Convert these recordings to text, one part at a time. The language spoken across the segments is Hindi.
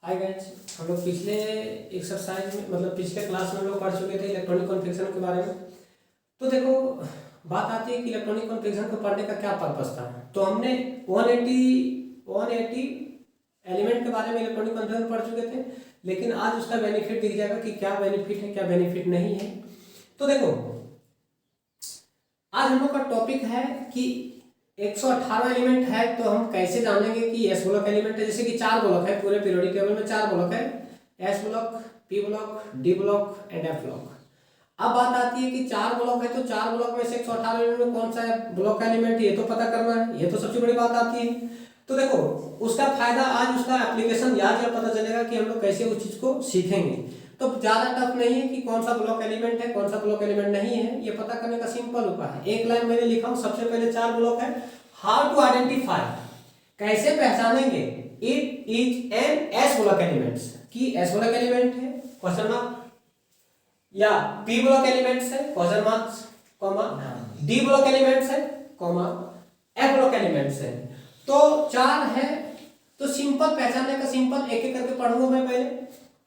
हाय गाइस, हम लोग पिछले एक्सरसाइज में मतलब पिछले क्लास में हम लोग पढ़ चुके थे इलेक्ट्रॉनिक कॉन्फ़िगरेशन के बारे में। तो देखो, बात आती है कि इलेक्ट्रॉनिक कॉन्फ़िगरेशन को पढ़ने का क्या पर्पस था। तो हमने 180 एलिमेंट के बारे में इलेक्ट्रॉनिक कॉन्फ़िगरेशन पढ़ चुके थे, लेकिन आज उसका बेनिफिट दिख जाएगा कि क्या बेनिफिट है क्या बेनिफिट नहीं है। तो देखो, आज हम लोग का टॉपिक है कि 118 एलिमेंट है, तो हम कैसे जानेंगे कि एस ब्लॉक एलिमेंट है। जैसे कि 4 ब्लॉक है, पूरे पीरियोडिक टेबल में 4 ब्लॉक है, S block, P block, D block and F block. अब बात आती है कि 4 ब्लॉक है, तो 4 ब्लॉक में से 118 एलिमेंट में कौन सा ब्लॉक का एलिमेंट है, ये तो पता करना है। ये तो सबसे बड़ी बात आती है। तो देखो, उसका फायदा आज उसका एप्लीकेशन याद या पता चलेगा कि हम लोग कैसे उस चीज को सीखेंगे। तो ज्यादा टफ नहीं है कि कौन सा ब्लॉक एलिमेंट है कौन सा ब्लॉक एलिमेंट नहीं है, ये पता करने का सिंपल उपाय है। एक लाइन मैंने लिखा हूं, सबसे पहले 4 ब्लॉक है। हाउ टू आइडेंटिफाई, कैसे पहचानेंगे it is an S block elements, कि एस ब्लॉक एलिमेंट है क्वेश्चन मार्क, या पी ब्लॉक एलिमेंट्स है question marks comma, D block elements है कॉमा, एफ ब्लॉक एलिमेंट्स है। तो 4 है, तो सिंपल पहचानने का सिंपल एक एक करके पढ़ूंगा मैं।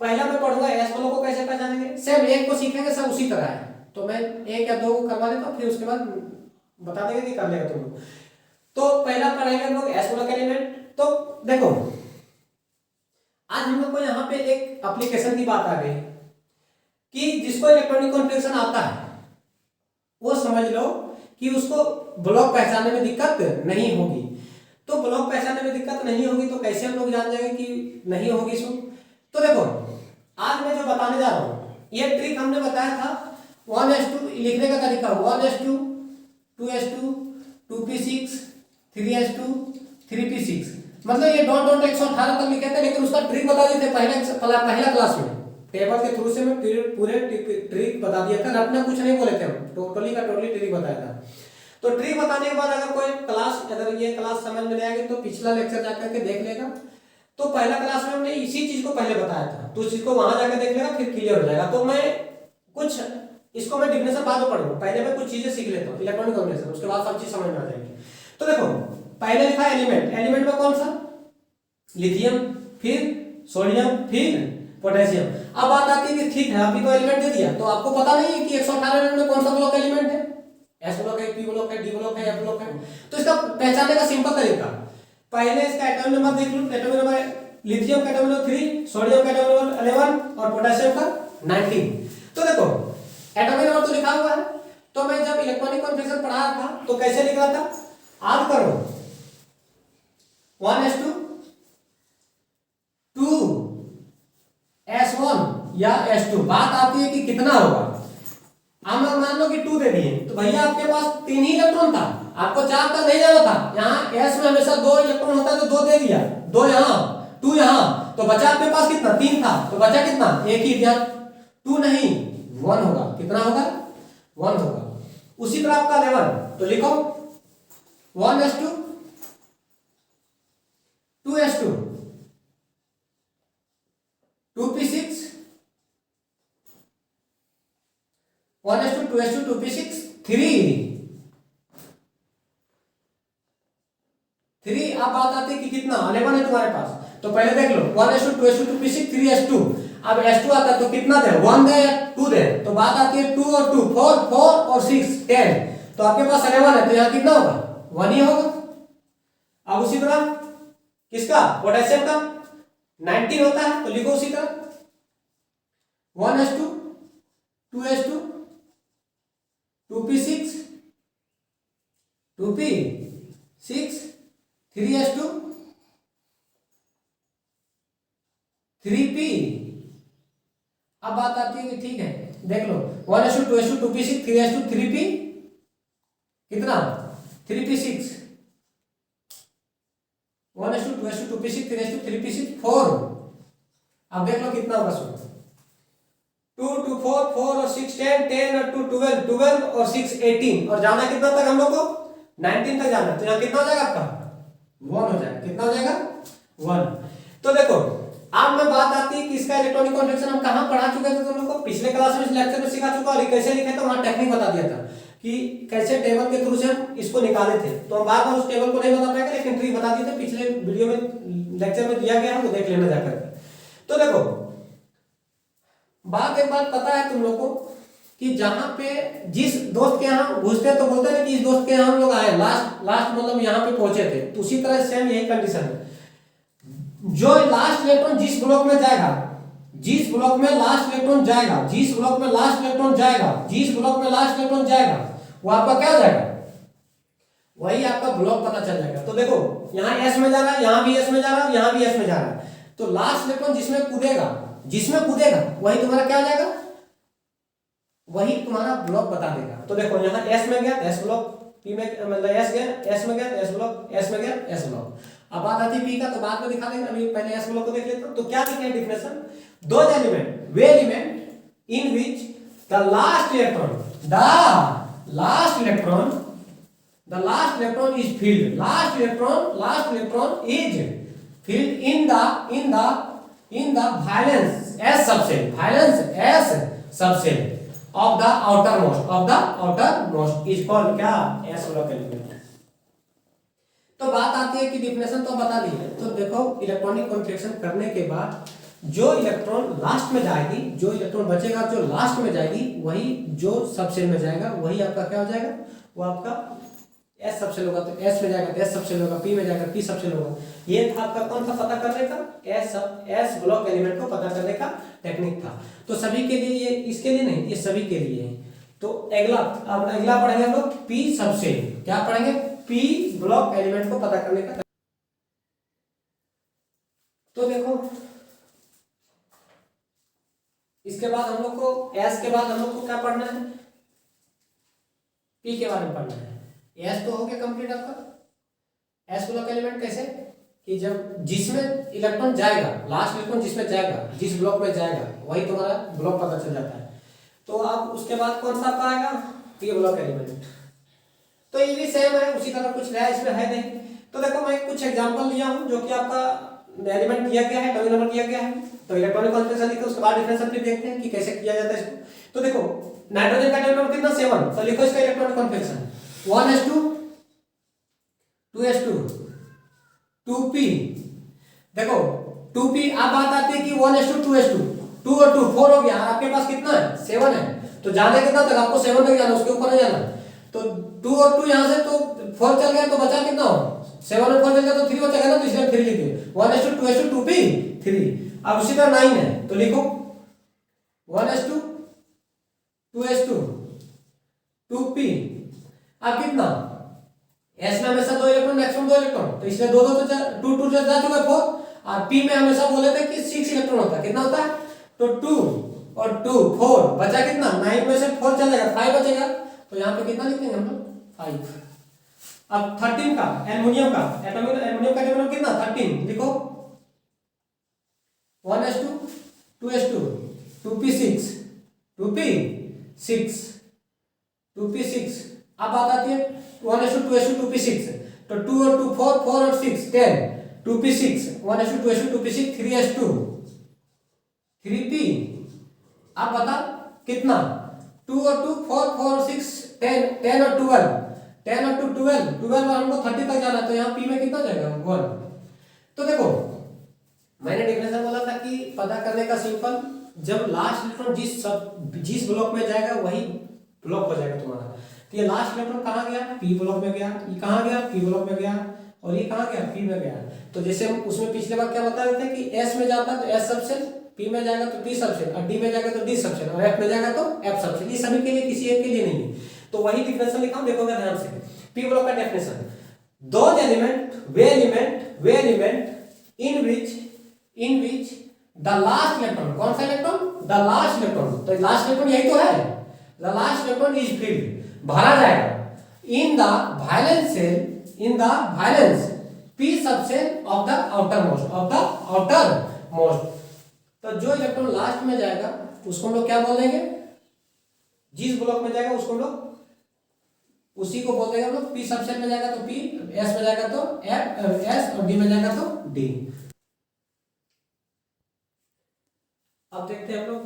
पहला मैं पढ़ूंगा एस ब्लॉक को कैसे पहचानेंगे। सेम एक को सीखेंगे, सब उसी तरह है। तो मैं एक या दो को करवा देता हूँ, फिर उसके बाद बता देंगे कि कर लेगा तुम लोग। तो पहला पढ़ेंगे हम लोग एस ब्लॉक एलिमेंट। तो देखो, आज हम लोग को यहाँ पे एक एप्लीकेशन की बात आ गई कि जिसको इलेक्ट्रॉनिक कॉन्फ़िगरेशन आता है वो समझ लो कि उसको ब्लॉक पहचानने में दिक्कत नहीं होगी। तो ब्लॉक पहचानने में दिक्कत नहीं होगी तो कैसे हम लोग जान जाएंगे कि नहीं होगी सो। तो देखो, आज मैं जो बताने जा रहा हूँ, ये ट्रिक हमने बताया था 1:2 लिखने का तरीका, 1:2, 2:2, 2p6, 3:2, 3p6। मतलब ये डॉट डॉट 118 तक लिखे थे, लेकिन उसका ट्रिक बता दिए थे पहला क्लास में। टेबल के थ्रू से मैं पूरे ट्रिक बता दिया था, रटना कुछ नहीं बोले थे हम, टोटली ट्रिक बताया था। तो ट्रिक बताने के बाद अगर ये क्लास समझ में नहीं आएगी तो पिछला लेक्चर जाकर के देख लेगा। तो पहला क्लास में हमने इसी चीज को पहले बताया था, तो उस चीज को वहां जाकर देख लेगा, फिर क्लियर हो जाएगा। तो मैं कुछ इसको मैं डिफिनेशन बाद में पढ़ूंगा, पहले मैं कुछ चीजें सीख लेता हूँ इलेक्ट्रॉनिक कॉम्बिनेशन, उसके बाद सब चीज समझ में आ जाएगी। तो देखो, पहले लिखा एलिमेंट, एलिमेंट में कौन सा, लिथियम, फिर सोडियम, फिर पोटेशियम। अब बात आती है कि ठीक है अभी तो एलिमेंट दे दिया, तो आपको पता नहीं है कि 118 एलिमेंट में कौन सा ब्लॉक एलिमेंट है, एस ब्लॉक है, पी ब्लॉक है, डी ब्लॉक है, एफ ब्लॉक है। तो इसका पहचानने का सिंपल तरीका, पहले इसका एटॉमिक नंबर देख लो। एटॉमिक नंबर, लिथियम का एटॉमिक नंबर 3, सोडियम का एटॉमिक नंबर 11 और पोटेशियम का 19। तो देखो, एटॉमिक नंबर तो लिखा हुआ है। तो मैं जब इलेक्ट्रॉनिक कॉन्फ़िगरेशन पढ़ा रहा था तो कैसे लिख रहा था, याद करो 1:2 S1 या S2। बात आती है कि कितना होगा। हम मान लो कि 2 दे दिए, तो भैया आपके पास 3 ही इलेक्ट्रॉन था, आपको 4 तक नहीं जाना था। यहाँ S में हमेशा 2 इलेक्ट्रॉन होता है, तो 2 दे दिया, 2 यहाँ 2 यहाँ, तो बचा आपके पास कितना, 3 था, तो बचा कितना, एक ही दिया, 2 नहीं 1 होगा। कितना होगा, 1 होगा। उसी तरह आपका 11, तो लिखो 1:2, 2:2, 2p6, 1:2, 2:2, 2p6, 3। अब बात आती है कि कितना, 11 है तुम्हारे पास, तो पहले देख लो 1:2, 2:2, 2p6, 3:2। अब S2 आता है तो कितना दे, 1 दे या 2 दे। तो बात आती है 2 और 2, 4, 4 और 6, 10। तो आपके पास 11 है, तो यहाँ कितना होगा, 1 ही होगा। अब उसी तरह किसका, पोटेशियम का 19 होता है, तो लिखो उसी तरह 1:2, 2:2, 2p6, 2p6, 3:2, 3p। अब बात आती है कि ठीक है देख लो 1:2, 2:2, 2p6, 3:2, 3p, कितना 3p6, 1:2, 2:2, 2p6, 3:2, 3p6, 4। अब देख लो कितना होगा, सो 2, 2, 4, 4 और 6, 10, 10 और 2, 12, 12 और 6, 18। और जाना कितना तक हम लोग को, 19 तक जाना। तो यहाँ कितना हो जाएगा आपका, 1 हो जाएगा। कितना हो जाएगा, 1। तो देखो, अब मैं बात आती है कि इसका इलेक्ट्रॉनिक कॉन्फ़िगरेशन हम कहाँ पढ़ा चुके थे तुम लोग को, पिछले क्लास में, इस लेक्चर में सिखा चुका। और कैसे लिखे तो वहाँ टेक्निक बता दिया था कि कैसे टेबल के थ्रू से हम इसको निकाले थे। तो हम बार बार उस टेबल को नहीं बता पाएंगे, लेकिन ट्रिक बता दिए थे, पिछले वीडियो में लेक्चर में दिया गया है, वो देख लेना जाकर। तो देखो एक बात पता है तुम लोग को कि जहां पे जिस दोस्त के यहाँ घुसते तो बोलते हैं कि इस दोस्त के यहाँ हम लोग आए, लास्ट मतलब यहाँ पे पहुंचे थे, तो उसी तरह सेम यही कंडीशन है। जो लास्ट इलेक्ट्रॉन जिस ब्लॉक में जाएगा, जिस ब्लॉक में लास्ट इलेक्ट्रॉन जाएगा, जिस ब्लॉक में लास्ट इलेक्ट्रॉन जाएगा, जिस ब्लॉक में लास्ट इलेक्ट्रॉन जाएगा, वो आपका क्या हो जाएगा, वही आपका ब्लॉक पता चल जाएगा। तो देखो यहाँ एस में जा रहा है, यहाँ भी एस में जा रहा है, यहाँ भी एस में जा रहा है, तो लास्ट इलेक्ट्रॉन जिसमें कूदेगा वही तुम्हारा क्या हो जाएगा, वही तुम्हारा ब्लॉक बता देगा। तो देखो यहाँ एस में गया एस ब्लॉक, पी में मतलब एस गया एस में गया एस ब्लॉक, एस में गया एस ब्लॉक। अब बात आती है पी का, तो बाद में दिखा देंगे, अभी पहले एस ब्लॉक को देख लेते हैं। तो क्या लिखे हैं definition, those element way element in which the last electron is filled, last electron is filled in the valence s subshell of the outermost is called क्या, s ब्लॉक एलिमेंट। तो बात आती है कि डिफिनेशन तो बता दी है। तो देखो इलेक्ट्रॉनिक कॉन्फ़िगरेशन करने के बाद जो इलेक्ट्रॉन लास्ट में जाएगी, जो इलेक्ट्रॉन बचेगा जो लास्ट में जाएगी, वही जो सबसेल में जाएगा वही आपका क्या हो जाएगा, वो आपका एस सबसेल होगा। तो एस में जाएगा तो एस सबसेल होगा, पी में जाएगा पी सबसेल होगा। ये था आपका कौन सा पता करने का, एस ब्लॉक एलिमेंट को पता करने का टेक्निक था। तो सभी के लिए, ये इसके लिए नहीं, ये सभी के लिए है। तो अगला पढ़ेंगे हम लोग पी सबसेल। क्या पढ़ेंगे, पी ब्लॉक एलिमेंट को पता करने का। तो देखो इसके बाद हम लोग को एस के बाद हम लोग को क्या पढ़ना है, पी के बारे में पढ़ना है। एस तो हो गया कंप्लीट आपका। एस ब्लॉक एलिमेंट कैसे कि जब जिसमें इलेक्ट्रॉन जाएगा, लास्ट इलेक्ट्रॉन जिसमें जाएगा, जिस ब्लॉक में जाएगा वही तुम्हारा ब्लॉक पता चल जाता है। तो आप उसके बाद कौन सा पाएगा, पी ब्लॉक एलिमेंट। तो ये भी सेम है, उसी तरह कुछ नया इसमें है नहीं। तो देखो मैं कुछ एग्जांपल लिया हूं जो कि आपका एलिमेंट दिया गया है, टर्मिनल नंबर दिया गया है। तो इलेक्ट्रॉनिक कॉन्फ़िगरेशन लिखते हैं, उसके बाद डिफरेंशियल फिर देखते हैं कि कैसे किया जाता है इसको। तो देखो नाइट्रोजन का टर्मिनल कितना 7, तो लिखो इसका electronic configuration 1s2 2s2 2p। देखो 2p, अब बात आती है कि 1s2 2s2 2 और 2 4 हो गया, और आपके पास कितना है 7 है। तो जाने कितना तक, आपको 7 तक जाना, उसके ऊपर नहीं जाना। तो 2 और 2 यहां से तो 4 चल गया, तो बचा कितना हो 7 और 4 चल गया, तो 3 बचेगा ना, तो इसलिए 3 लिखिए 1s2 2s2 2p 3। अब उसी तरह 9 है, तो लिखो 1s2 2s2 2p। अब कितना, एस में हमेशा 2 इलेक्ट्रॉन, मैक्सिमम 2 इलेक्ट्रॉन, तो इसलिए 2 तो 2 2 जा चुका है 4। और पी में हमेशा बोले थे कि 6 इलेक्ट्रॉन होता है, कितना होता है, तो 2 और 2 4, बचा कितना 9 में से 4 चल जाएगा 5 बचेगा। तो यहाँ पे कितना लिखेंगे हम लोग 5। अब 13 का एल्युमिनियम का एल्युमिनियम का टर्मिनल कितना 13, लिखो 1s2 2s2 2p6 2p6 2p6। अब बात आती है 1s2 2s2 2p6, तो 2 और 2 4 4 और 6 10 2p6 1s2 2s2 2p6 3s2 3p। अब बता कितना 2 और 2 4 4 और 6 10 10 और 12 10 और 2 12 12 और हमको 30 तक जाना है, तो यहाँ p में कितना जाएगा 1। तो देखो मैंने डेफिनेशन बोला था कि पता करने का सिंपल, जब लास्ट इलेक्ट्रॉन जिस ब्लॉक में जाएगा वही ब्लॉक हो जाएगा तुम्हारा। तो ये लास्ट इलेक्ट्रॉन कहाँ गया, पी ब्लॉक में गया, ये कहाँ गया पी ब्लॉक में गया, और ये कहाँ गया पी में गया। तो जैसे हम उसमें पिछले बार क्या बता रहे थे कि एस में जाता है तो एस सबसेल, पी में जाएगा तो पी सबसेल, और डी में जाएगा तो डी सबसेल, और एफ में जाएगा तो एफ सबसेल। ये सभी के लिए, किसी एक के लिए नहीं है। तो वही डिफिनेशन लिखा हूं, देखोगे ध्यान से। पी ब्लॉक का definition, those element way element in which the last electron, कौन सा इलेक्ट्रॉन, द लास्ट इलेक्ट्रॉन, तो लास्ट इलेक्ट्रॉन यही तो है, the last electron is filled, भरा जाएगा इन the valence p subshell of the outermost. तो जो इलेक्ट्रॉन लास्ट में जाएगा उसको हम लोग क्या बोल देंगे, जिस ब्लॉक में जाएगा उसको हम लोग उसी को बोल देंगे हम लोग। p सबसेल में जाएगा तो p, s में जाएगा तो s, और d में जाएगा तो d। अब देखते हैं हम लोग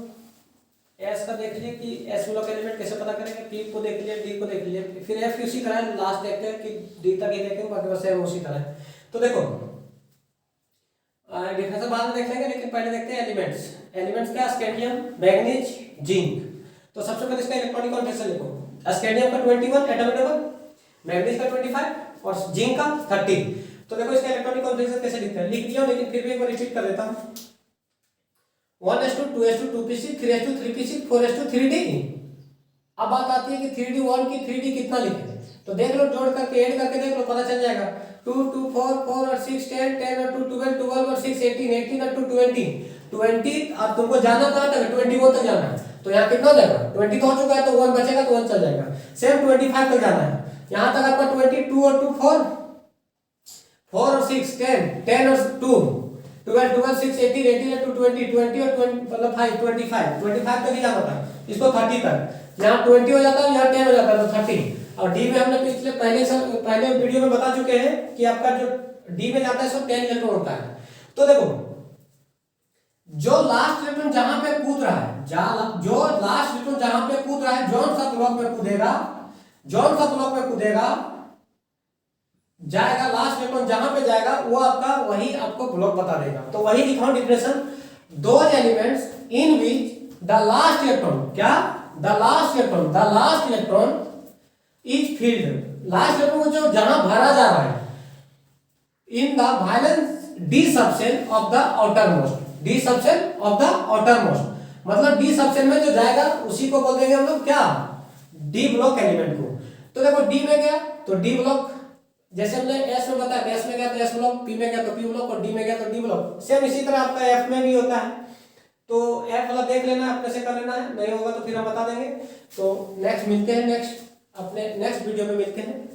एस का देख लिए कि एस ब्लॉक एलिमेंट कैसे पता करेंगे, पी को देख लिए, डी को देख लिए, फिर एफ उसी तरह लास्ट देखते हैं कि डी तक ही देखेंगे, बाकी बस एम उसी तरह। तो देखो डिफरेंस बाद में देख लेंगे, लेकिन पहले देखते हैं एलिमेंट्स। एलिमेंट्स क्या, स्कैंडियम, मैग्नीज, जिंक। तो सबसे पहले इसका इलेक्ट्रॉनिक कॉन्फ़िगरेशन लिखो। स्कैंडियम का 21 एटॉमिक नंबर, मैग्नीज का 25 और जिंक का 30। तो देखो इसका इलेक्ट्रॉनिक कॉन्फ़िगरेशन कैसे लिखते हैं, लिख दिया, लेकिन फिर भी एक बार रिपीट कर देता हूं। 1s2 2s2 2p6 3s2 3p6 4s2 3d। अब बात आती है कि 3d1 की 3d कितना लिखें। तो देख लो, जोड़ करके ऐड करके देख लो, पता चल जाएगा। 2 2 4 4 और 6 10 10 और 2 12 12 और 6 18 18 और 2 20 20। अब तुमको जाना कहां तक है, 21 तक जाना है। तो यहाँ कितना हो जाएगा, 20 तो हो चुका है, तो 1 बचेगा, तो 1 चल जाएगा। सेम 25 तक जाना है। यहाँ तक आपका 22 और 2 4 4 और 6 10 10 और 2 12 12 6 18 18 और 2 20 20 और 20 मतलब 5 25 तक ही जाना था। इसको 30 तक, यहाँ 20 हो जाता है, यहाँ 10 हो जाता है, तो 30। और डी में हमने पिछले पहले वीडियो में बता चुके हैं कि आपका जो डी में जाता है सो 10 इलेक्ट्रॉन होता है। तो देखो, जो लास्ट इलेक्ट्रॉन जहां पे कूद रहा है, जो लास्ट इलेक्ट्रॉन जहां पे कूद रहा है, जौन सा ब्लॉक में कूदेगा, जौन सा ब्लॉक में कूदेगा जाएगा, लास्ट इलेक्ट्रॉन जहां पे जाएगा वो आपका वही आपको ब्लॉक बता देगा। तो वही लिखाओ definition, those elements in which the last electron, क्या, the last electron is filled, last electron जो जहां भरा जा रहा है, in the valence d subshell of the outermost, d subshell of the outermost, मतलब डी सबशेल में जो जाएगा उसी को बोल देंगे हम लोग क्या, डी ब्लॉक एलिमेंट को। तो देखो डी में गया तो डी ब्लॉक, जैसे हमने एस में बताया, एस में गया तो एस ब्लॉक, पी में गया तो पी ब्लॉक और डी में गया तो डी ब्लॉक। सेम इसी तरह आपका एफ में भी होता है। तो एफ वाला देख लेना है, अपने से कर लेना है, नहीं होगा तो फिर हम बता देंगे। तो नेक्स्ट मिलते हैं, नेक्स्ट अपने नेक्स्ट वीडियो में मिलते हैं।